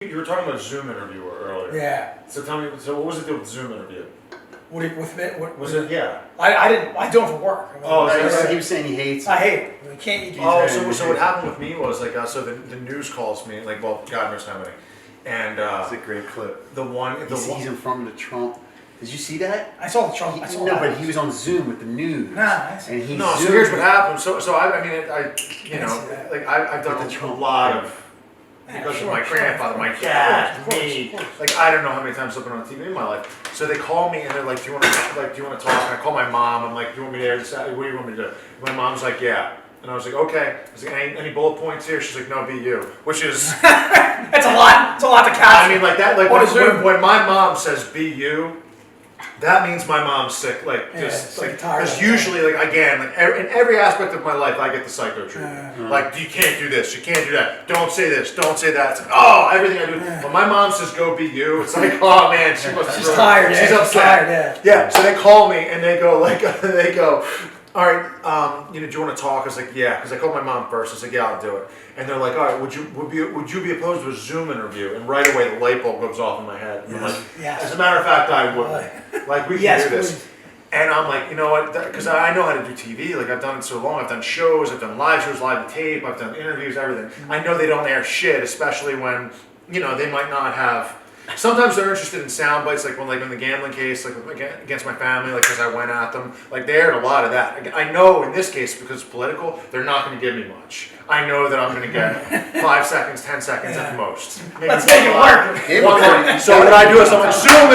You were talking about Zoom interview earlier. Yeah. So tell me, so what was the deal with Zoom interview? With me? Was it, yeah. I didn't. I do it for work. I mean, Oh, is that He was saying he hates it. I hate it. You can't. You Oh, can't. so what happened with me was like, so the news calls me, like, well, God knows how many. And It's a great clip. He's in front of the Trump. Did you see that? I saw the Trump. I saw No, that. but he was on Zoom with the news. Nah, I see. And he no, so zoomed here's what happened. So I mean, you I know, see that. like I've done With the a Trump. lot of, Yeah, because sure, of my sure. grandfather, my Of dad, course, me, of course. like I don't know how many times I've been on TV in my life. So they call me and they're like, do you want to talk? And I call my mom. I'm like, do you want me to air this out? What do you want me to do? My mom's like, yeah. And I was like, okay. I was like, any bullet points here? She's like, no, be you. Which is, That's a lot. It's a lot to catch. I mean, like that, like What is Zoom? when my mom says be you, that means my mom's sick. Like Yeah, just sick like and tired because of it. usually, like again, like in every aspect of my life, I get the psycho treatment. Like you can't do this, you can't do that. Don't say this, don't say that. It's like, oh, everything I do. When my mom says go be you, it's like, oh man, she must. She's tired. She's Yeah, upset. tired. Yeah. Yeah. So they call me and they go like, they go, all right, do you want to talk? I was like, yeah, because I called my mom first. I was like, yeah, I'll do it. And they're like, all right, would you be opposed to a Zoom interview? And right away the light bulb goes off in my head. And I'm like, Yes. as a matter of fact, I wouldn't. Like we can Yes, do this. please. And I'm like, you know what? Because I know how to do TV. Like I've done it so long. I've done shows. I've done live shows, live to tape. I've done interviews, everything. I know they don't air shit, especially when they might not have. Sometimes they're interested in sound bites, like in the gambling case, like against my family, like because I went at them. Like they aired a lot of that. I know in this case because it's political, they're not going to give me much. I know that I'm going to get 5 seconds, 10 seconds at the most. Maybe Let's make it work. one more. So what I do is I'm like, Zoom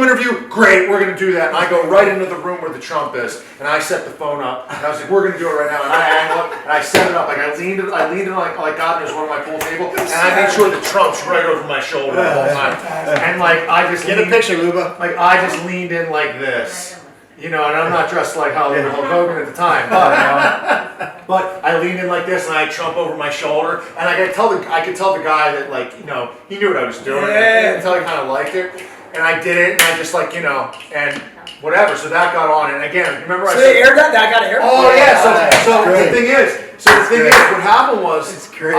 interview, great, we're gonna do that. And I go right into the room where the Trump is, and I set the phone up, and I was like, we're gonna do it right now. And I angle it, and I set it up, like I leaned it like God knows one of my pool table, and I made sure the Trump's right over my shoulder the whole time. And like I just Get a picture, Luba. like I just leaned in like this. And I'm not dressed like Hollywood Hulk Hogan at the time, but I leaned in like this and I had Trump over my shoulder, and I could tell the guy that he knew what I was doing. Yeah. I could tell he kind of liked it, and I did it, and I just and whatever. So that got on, and again, remember So I they said, aired that. That got aired. oh yeah. So Great. the thing is, what happened was, It's great.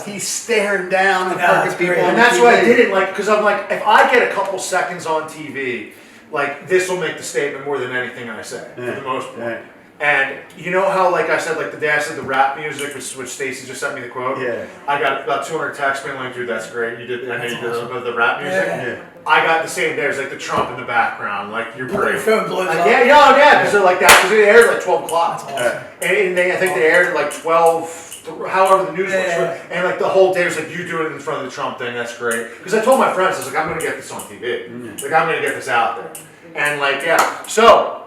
He's staring down and Yeah, fucking it's people. great. on and that's why I TV. did it, like, because I'm like, if I get a couple seconds on TV, like, this will make the statement more than anything I say, for the most part. Right. And you know how, like I said, like the day I said the rap music, which Stacy just sent me the quote? Yeah. I got about 200 texts being like, dude, that's great. You did, I know you did the rap music. Yeah. I got the same day, it was like the Trump in the background, like, you're Your great. phone blows up. Yeah, because they're like that, because it aired at like 12 o'clock. That's awesome. And I think they aired at like 12, however the news was. Yeah. And like the whole day was like, you do it in front of the Trump thing, that's great. Because I told my friends, I was like, I'm going to get this on TV. Like, I'm going to get this out there. And like, yeah. So,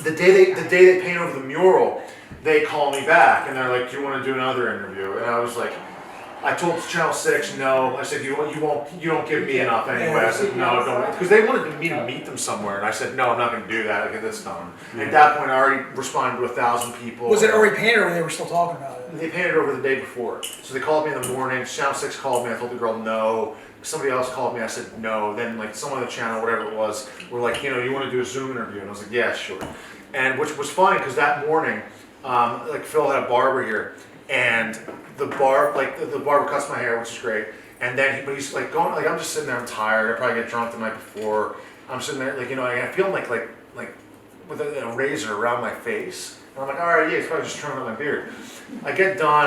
the day they paint over the mural, they call me back and they're like, do you want to do another interview? And I was like, I told Channel 6 no. I said, you don't give me enough anyway. I said, no, don't, because they wanted me to meet them somewhere, and I said, no, I'm not going to do that. I get this done. At that point, I already responded to 1,000 people. Was it already painted, or they were still talking about it? They painted over the day before. So they called me in the morning. Channel 6 called me. I told the girl no. Somebody else called me. I said no. Then like some other channel, whatever it was, were like, you want to do a Zoom interview? And I was like, yeah, sure. And which was funny because that morning, like Phil had a barber here, and the barber cuts my hair, which is great. And then he's like going, like I'm just sitting there. I'm tired. I probably get drunk the night before. I'm sitting there, like I feel like with a razor around my face. And I'm like, all right, yeah, he's probably just trimming up my beard. I get done.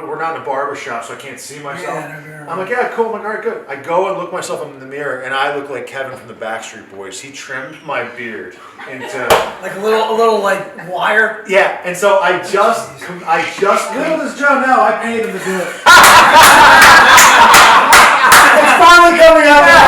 We're not in a barber shop, so I can't see myself. Yeah, no, I'm like, yeah, cool. I'm like, all right, good. I go and look myself in the mirror, and I look like Kevin from the Backstreet Boys. He trimmed my beard into Like a little like wire. yeah, and so I just Little does Joe know, I paid him to do it. it's finally coming out now.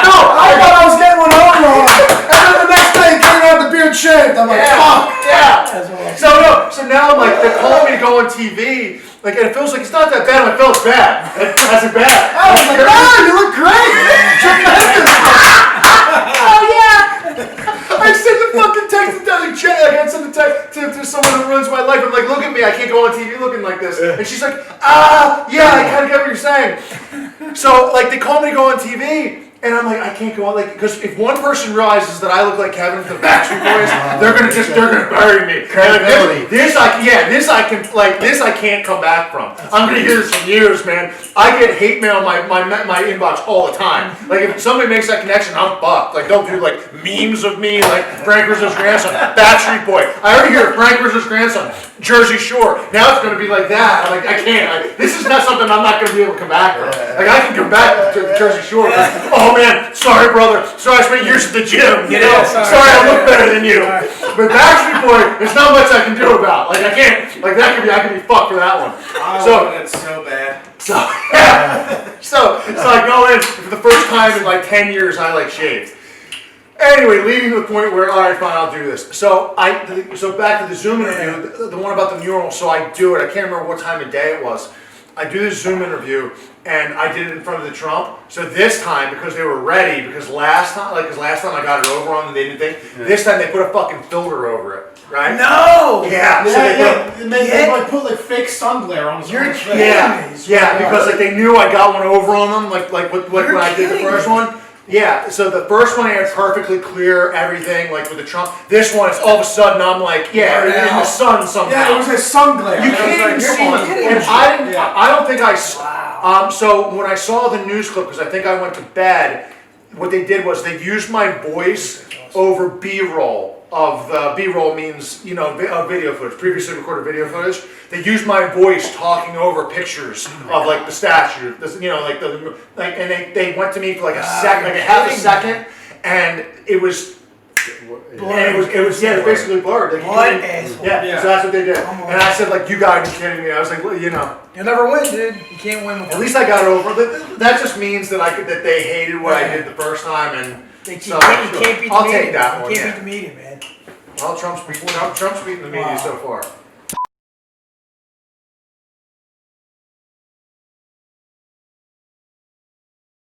No, I thought I was getting one over on. And then the next day he came out with the beard shaved. I'm like, fuck. yeah. That's what So now I'm like, they're calling me to go on TV. Like, and it feels like it's not that bad. I'm like, Phil, it's bad. That's it bad. I was like, wow, you look great. Oh yeah! I sent the fucking text to Doug Chen. I sent the text to someone who ruins my life. I'm like, look at me, I can't go on TV looking like this. And she's like, yeah, I kind of get what you're saying. So like they call me to go on TV, And I'm like, I can't go on, like, because if one person realizes that I look like Kevin from the Backstreet Boys, they're gonna bury me. Credibility. Like, this I can't come back from. I'm gonna hear this for years, man. I get hate mail in my inbox all the time. Like, if somebody makes that connection, I'm fucked. Like, don't do like memes of me, like Frank Rizzo's grandson, Backstreet Boy. I already hear Frank Rizzo's grandson, Jersey Shore. Now it's gonna be like that. I'm like, I can't. This is not something I'm not gonna be able to come back from. Like, I can come back to Jersey Shore. But, oh man, sorry brother. Sorry, I spent years at the gym. You know, sorry I look better than you. But Backstreet Boy, there's not much I can do about. Like, I can't. Like, I could be fucked for that one. So that's so bad. So yeah. So I go in for the first time in like 10 years. I like shaved. Anyway, leading to the point where, all right, fine, I'll do this. So back to the Zoom interview, the one about the mural. So I do it. I can't remember what time of day it was. I do this Zoom interview, and I did it in front of the Trump. So this time, because they were ready, because last time I got it over on and they didn't think. This time they put a fucking filter over it, right? No! Yeah. So They like put like fake sun glare on his You're face. kidding. Yeah, because like they knew I got one over on them, like when I did the first one. Yeah, so the first one I had perfectly clear everything, like with the Trump. This one, it's all of a sudden I'm like, yeah, in the sun somehow. Yeah, it was a sun glare. You And I was can't even like, see come on. it. And I didn't. Yeah. I don't think I. So when I saw the news clip, because I think I went to bed, what they did was they used my voice over B-roll. Of B-roll means video footage, previously recorded video footage. They used my voice talking over pictures of like the statue. This, and they went to me for like a second, like a half a second, and it was. And it was basically blurred. Like, What you couldn't- asshole. Yeah, so that's what they did. And I said, like, you gotta be kidding me. I was like, well, You'll never win, dude. You can't win with at least I got over. That just means that that they hated what I did the first time, and You so can't beat the I'll media. take that one. You can't Yeah. beat the media, man. Well, Trump's beating the media so far.